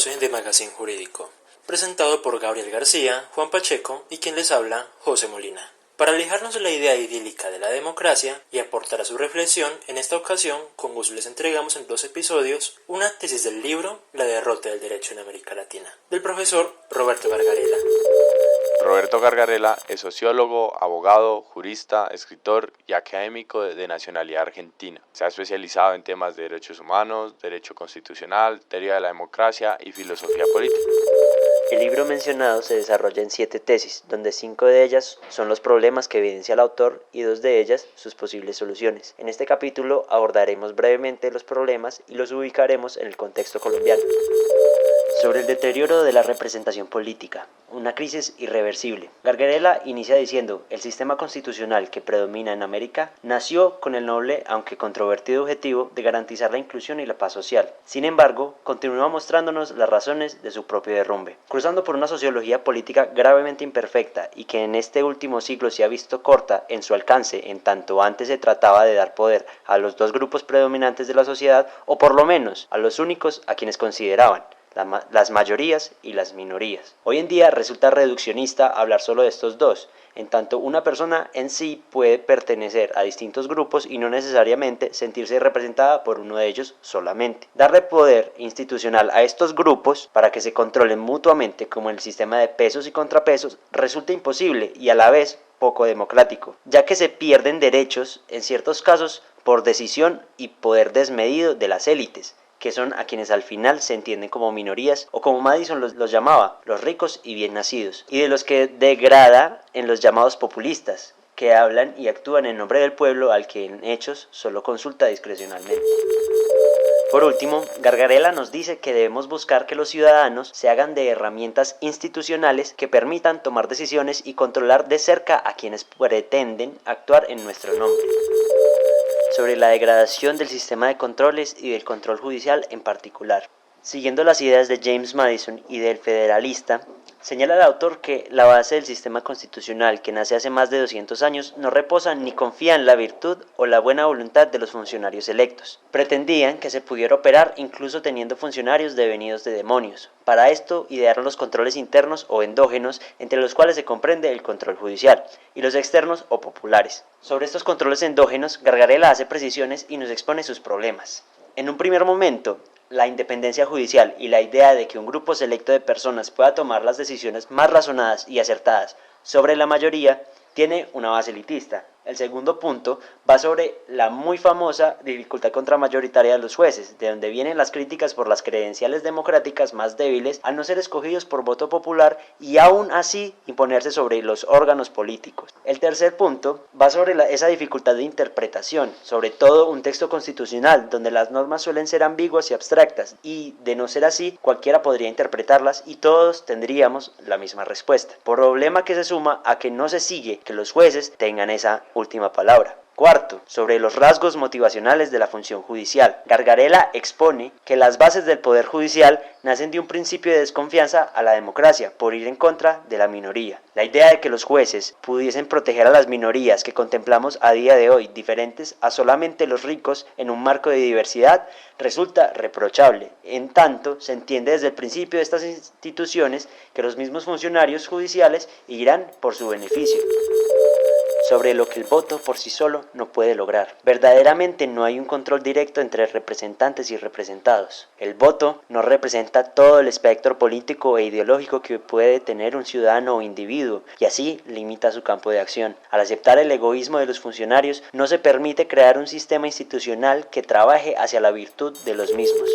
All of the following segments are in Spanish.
12 de Magazine Jurídico, presentado por Gabriel García, Juan Pacheco y quien les habla, José Molina. Para alejarnos de la idea idílica de la democracia y aportar a su reflexión, en esta ocasión, con gusto les entregamos en 2 episodios una tesis del libro La derrota del derecho en América Latina, del profesor Roberto Gargarella. Roberto Gargarella es sociólogo, abogado, jurista, escritor y académico de nacionalidad argentina. Se ha especializado en temas de derechos humanos, derecho constitucional, teoría de la democracia y filosofía política. El libro mencionado se desarrolla en 7 tesis, donde 5 de ellas son los problemas que evidencia el autor y 2 de ellas sus posibles soluciones. En este capítulo abordaremos brevemente los problemas y los ubicaremos en el contexto colombiano. Sobre el deterioro de la representación política, una crisis irreversible. Gargarella inicia diciendo: el sistema constitucional que predomina en América nació con el noble, aunque controvertido objetivo de garantizar la inclusión y la paz social. Sin embargo, continúa mostrándonos las razones de su propio derrumbe. Cruzando por una sociología política gravemente imperfecta y que en este último siglo se ha visto corta en su alcance, en tanto antes se trataba de dar poder a los 2 grupos predominantes de la sociedad, o por lo menos a los únicos a quienes consideraban: las mayorías y las minorías. Hoy en día resulta reduccionista hablar solo de estos 2, en tanto una persona en sí puede pertenecer a distintos grupos y no necesariamente sentirse representada por uno de ellos solamente. Darle poder institucional a estos grupos para que se controlen mutuamente, como en el sistema de pesos y contrapesos, resulta imposible y a la vez poco democrático, ya que se pierden derechos en ciertos casos por decisión y poder desmedido de las élites, que son a quienes al final se entienden como minorías, o como Madison los llamaba, los ricos y bien nacidos, y de los que degrada en los llamados populistas, que hablan y actúan en nombre del pueblo al que en hechos solo consulta discrecionalmente. Por último, Gargarella nos dice que debemos buscar que los ciudadanos se hagan de herramientas institucionales que permitan tomar decisiones y controlar de cerca a quienes pretenden actuar en nuestro nombre. Sobre la degradación del sistema de controles y del control judicial en particular. Siguiendo las ideas de James Madison y del federalista, señala el autor que la base del sistema constitucional, que nace hace más de 200 años, no reposa ni confía en la virtud o la buena voluntad de los funcionarios electos. Pretendían que se pudiera operar incluso teniendo funcionarios devenidos de demonios. Para esto idearon los controles internos o endógenos, entre los cuales se comprende el control judicial, y los externos o populares. Sobre estos controles endógenos, Gargarella hace precisiones y nos expone sus problemas. En un primer momento, la independencia judicial y la idea de que un grupo selecto de personas pueda tomar las decisiones más razonadas y acertadas sobre la mayoría tiene una base elitista. El segundo punto va sobre la muy famosa dificultad contramayoritaria de los jueces, de donde vienen las críticas por las credenciales democráticas más débiles al no ser escogidos por voto popular y aún así imponerse sobre los órganos políticos. El tercer punto va sobre esa dificultad de interpretación, sobre todo un texto constitucional donde las normas suelen ser ambiguas y abstractas, y de no ser así cualquiera podría interpretarlas y todos tendríamos la misma respuesta. Problema que se suma a que no se sigue que los jueces tengan esa última palabra. Cuarto, sobre los rasgos motivacionales de la función judicial. Gargarella expone que las bases del poder judicial nacen de un principio de desconfianza a la democracia por ir en contra de la minoría. La idea de que los jueces pudiesen proteger a las minorías que contemplamos a día de hoy, diferentes a solamente los ricos en un marco de diversidad, resulta reprochable. En tanto, se entiende desde el principio de estas instituciones que los mismos funcionarios judiciales irán por su beneficio. Sobre lo que el voto por sí solo no puede lograr. Verdaderamente no hay un control directo entre representantes y representados. El voto no representa todo el espectro político e ideológico que puede tener un ciudadano o individuo, y así limita su campo de acción. Al aceptar el egoísmo de los funcionarios, no se permite crear un sistema institucional que trabaje hacia la virtud de los mismos.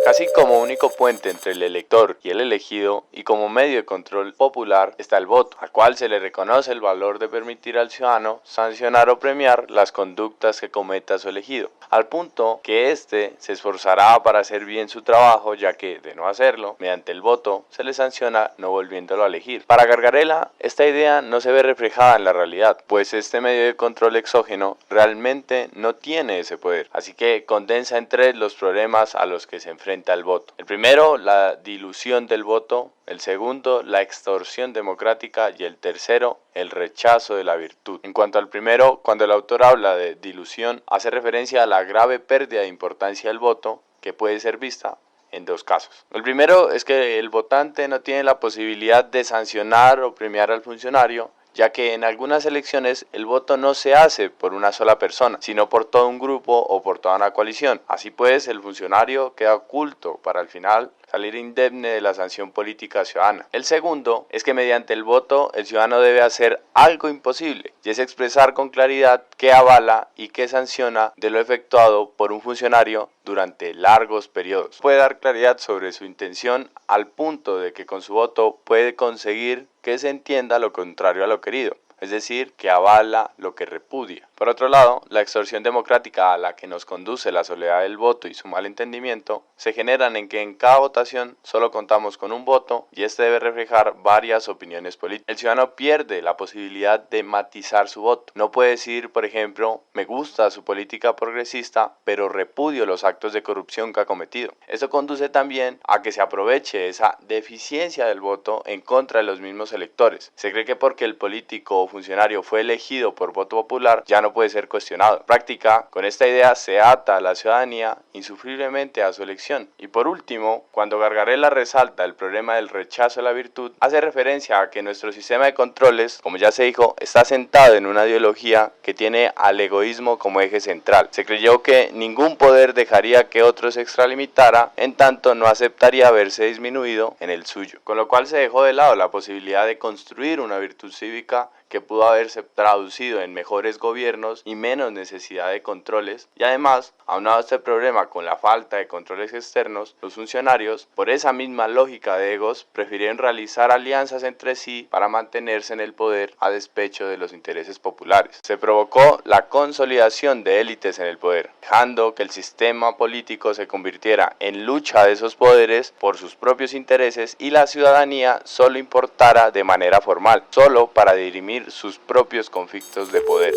Casi como único puente entre el elector y el elegido, y como medio de control popular, está el voto, al cual se le reconoce el valor de permitir al ciudadano sancionar o premiar las conductas que cometa su elegido, al punto que éste se esforzará para hacer bien su trabajo, ya que, de no hacerlo, mediante el voto, se le sanciona no volviéndolo a elegir. Para Gargarella, esta idea no se ve reflejada en la realidad, pues este medio de control exógeno realmente no tiene ese poder, así que condensa en 3 los problemas a los que se enfrenta el voto. El primero, la dilución del voto. El segundo, la extorsión democrática. Y el tercero, el rechazo de la virtud. En cuanto al primero, cuando el autor habla de dilución, hace referencia a la grave pérdida de importancia del voto que puede ser vista en dos casos. El primero es que el votante no tiene la posibilidad de sancionar o premiar al funcionario, ya que en algunas elecciones el voto no se hace por una sola persona, sino por todo un grupo o por toda una coalición. Así pues, el funcionario queda oculto para al final salir indemne de la sanción política ciudadana. El segundo es que mediante el voto el ciudadano debe hacer algo imposible, y es expresar con claridad qué avala y qué sanciona de lo efectuado por un funcionario durante largos periodos. Puede dar claridad sobre su intención al punto de que con su voto puede conseguir que se entienda lo contrario a lo querido, es decir, que avala lo que repudia. Por otro lado, la extorsión democrática a la que nos conduce la soledad del voto y su mal entendimiento se generan en que en cada votación solo contamos con un voto y este debe reflejar varias opiniones políticas. El ciudadano pierde la posibilidad de matizar su voto. No puede decir, por ejemplo, me gusta su política progresista, pero repudio los actos de corrupción que ha cometido. Esto conduce también a que se aproveche esa deficiencia del voto en contra de los mismos electores. Se cree que porque el político o funcionario fue elegido por voto popular ya no puede ser cuestionado. En práctica, con esta idea se ata a la ciudadanía insufriblemente a su elección. Y por último, cuando Gargarella resalta el problema del rechazo a la virtud, hace referencia a que nuestro sistema de controles, como ya se dijo, está sentado en una ideología que tiene al egoísmo como eje central. Se creyó que ningún poder dejaría que otro se extralimitara, en tanto no aceptaría verse disminuido en el suyo. Con lo cual se dejó de lado la posibilidad de construir una virtud cívica que pudo haberse traducido en mejores gobiernos y menos necesidad de controles, y además, aunado este problema con la falta de controles externos, los funcionarios, por esa misma lógica de egos, prefirieron realizar alianzas entre sí para mantenerse en el poder a despecho de los intereses populares. Se provocó la consolidación de élites en el poder, dejando que el sistema político se convirtiera en lucha de esos poderes por sus propios intereses y la ciudadanía solo importara de manera formal, solo para dirimir sus propios conflictos de poder.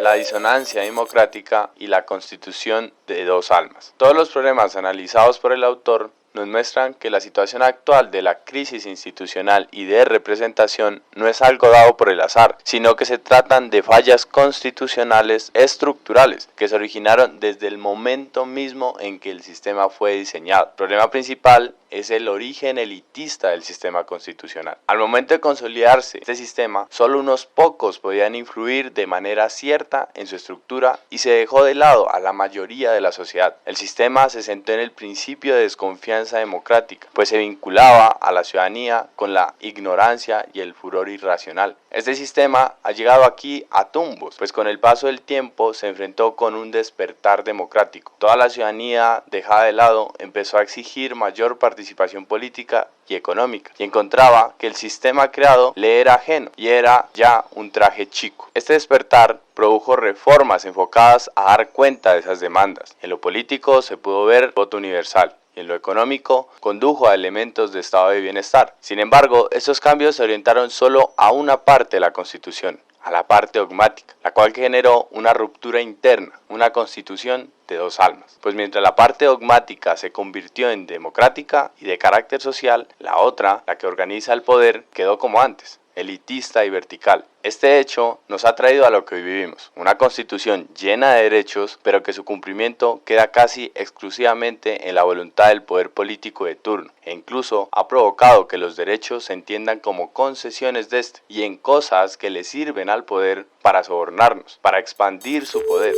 La disonancia democrática y la constitución de dos almas. Todos los problemas analizados por el autor nos muestran que la situación actual de la crisis institucional y de representación no es algo dado por el azar, sino que se tratan de fallas constitucionales estructurales que se originaron desde el momento mismo en que el sistema fue diseñado. El problema principal es el origen elitista del sistema constitucional. Al momento de consolidarse este sistema, solo unos pocos podían influir de manera cierta en su estructura y se dejó de lado a la mayoría de la sociedad. El sistema se sentó en el principio de desconfianza democrática, pues se vinculaba a la ciudadanía con la ignorancia y el furor irracional. Este sistema ha llegado aquí a tumbos, pues con el paso del tiempo se enfrentó con un despertar democrático. Toda la ciudadanía, dejada de lado, empezó a exigir mayor participación política y económica, y encontraba que el sistema creado le era ajeno y era ya un traje chico. Este despertar produjo reformas enfocadas a dar cuenta de esas demandas. En lo político se pudo ver el voto universal, y en lo económico condujo a elementos de estado de bienestar. Sin embargo, estos cambios se orientaron solo a una parte de la Constitución, a la parte dogmática, la cual generó una ruptura interna, una constitución de dos almas. Pues mientras la parte dogmática se convirtió en democrática y de carácter social, la otra, la que organiza el poder, quedó como antes, elitista y vertical. Este hecho nos ha traído a lo que hoy vivimos, una constitución llena de derechos, pero que su cumplimiento queda casi exclusivamente en la voluntad del poder político de turno, e incluso ha provocado que los derechos se entiendan como concesiones de este, y en cosas que le sirven al poder para sobornarnos, para expandir su poder.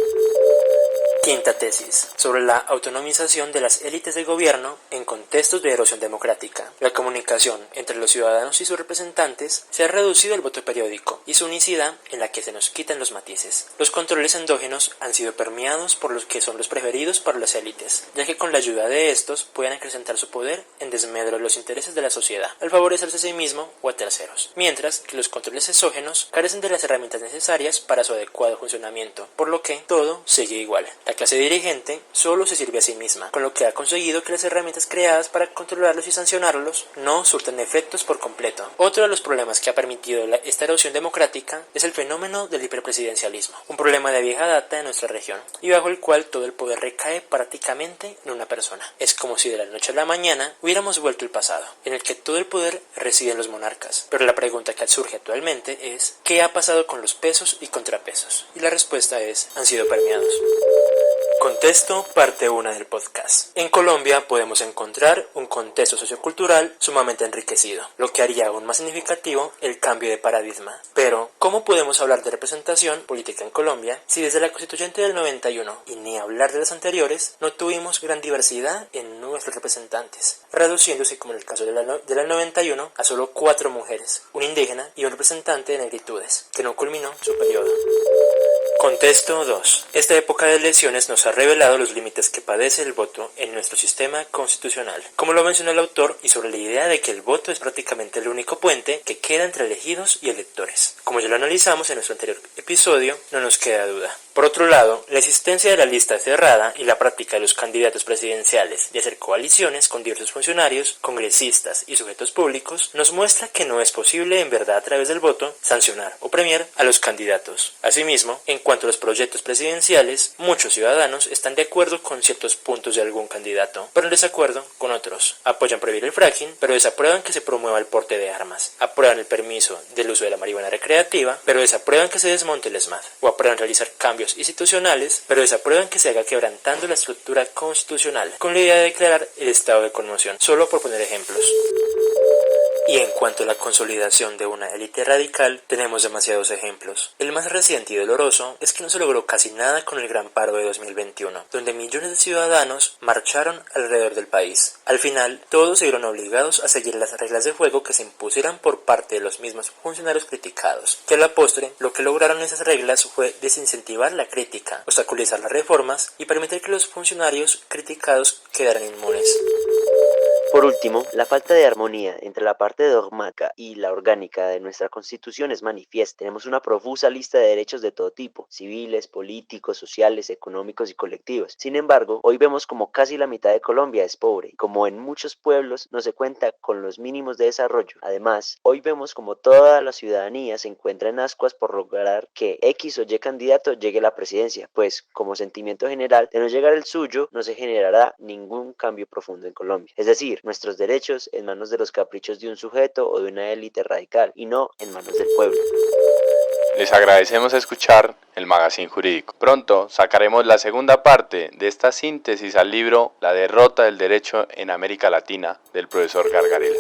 Quinta tesis, sobre la autonomización de las élites de gobierno en contextos de erosión democrática. La comunicación entre los ciudadanos y sus representantes se ha reducido al voto periódico y su unicidad en la que se nos quitan los matices. Los controles endógenos han sido permeados por los que son los preferidos para las élites, ya que con la ayuda de estos pueden acrecentar su poder en desmedro de los intereses de la sociedad, al favorecerse a sí mismo o a terceros, mientras que los controles exógenos carecen de las herramientas necesarias para su adecuado funcionamiento, por lo que todo sigue igual. La clase dirigente solo se sirve a sí misma, con lo que ha conseguido que las herramientas creadas para controlarlos y sancionarlos no surten efectos por completo. Otro de los problemas que ha permitido esta erosión democrática es el fenómeno del hiperpresidencialismo, un problema de vieja data de nuestra región, y bajo el cual todo el poder recae prácticamente en una persona. Es como si de la noche a la mañana hubiéramos vuelto al pasado, en el que todo el poder reside en los monarcas. Pero la pregunta que surge actualmente es ¿qué ha pasado con los pesos y contrapesos? Y la respuesta es han sido permeados. Contexto, parte 1 del podcast. En Colombia podemos encontrar un contexto sociocultural sumamente enriquecido, lo que haría aún más significativo el cambio de paradigma. Pero, ¿cómo podemos hablar de representación política en Colombia si desde la Constituyente del 91, y ni hablar de las anteriores, no tuvimos gran diversidad en nuestros representantes, reduciéndose, como en el caso de la 91, a solo 4 mujeres, un indígena y un representante de negritudes, que no culminó su periodo? Contexto 2. Esta época de elecciones nos ha revelado los límites que padece el voto en nuestro sistema constitucional, como lo mencionó el autor, y sobre la idea de que el voto es prácticamente el único puente que queda entre elegidos y electores. Como ya lo analizamos en nuestro anterior episodio, no nos queda duda. Por otro lado, la existencia de la lista cerrada y la práctica de los candidatos presidenciales de hacer coaliciones con diversos funcionarios, congresistas y sujetos públicos nos muestra que no es posible en verdad a través del voto sancionar o premiar a los candidatos. Asimismo, en cuanto a los proyectos presidenciales, muchos ciudadanos están de acuerdo con ciertos puntos de algún candidato, pero en desacuerdo con otros. Apoyan prohibir el fracking, pero desaprueban que se promueva el porte de armas. Aprueban el permiso del uso de la marihuana recreativa, pero desaprueban que se desmonte el ESMAD. O aprueban realizar cambios institucionales, pero desaprueban que se haga quebrantando la estructura constitucional, con la idea de declarar el estado de conmoción, solo por poner ejemplos. Y en cuanto a la consolidación de una élite radical, tenemos demasiados ejemplos. El más reciente y doloroso es que no se logró casi nada con el gran paro de 2021, donde millones de ciudadanos marcharon alrededor del país. Al final, todos se vieron obligados a seguir las reglas de juego que se impusieran por parte de los mismos funcionarios criticados, que a la postre lo que lograron esas reglas fue desincentivar la crítica, obstaculizar las reformas y permitir que los funcionarios criticados quedaran inmunes. Por último, la falta de armonía entre la parte dogmática y la orgánica de nuestra Constitución es manifiesta. Tenemos una profusa lista de derechos de todo tipo, civiles, políticos, sociales, económicos y colectivos. Sin embargo, hoy vemos como casi la mitad de Colombia es pobre, y como en muchos pueblos no se cuenta con los mínimos de desarrollo. Además, hoy vemos como toda la ciudadanía se encuentra en ascuas por lograr que X o Y candidato llegue a la presidencia, pues como sentimiento general, de no llegar el suyo, no se generará ningún cambio profundo en Colombia. Es decir, nuestros derechos en manos de los caprichos de un sujeto o de una élite radical y no en manos del pueblo. Les agradecemos escuchar el Magazine Jurídico. Pronto sacaremos la segunda parte de esta síntesis al libro La derrota del derecho en América Latina del profesor Gargarella.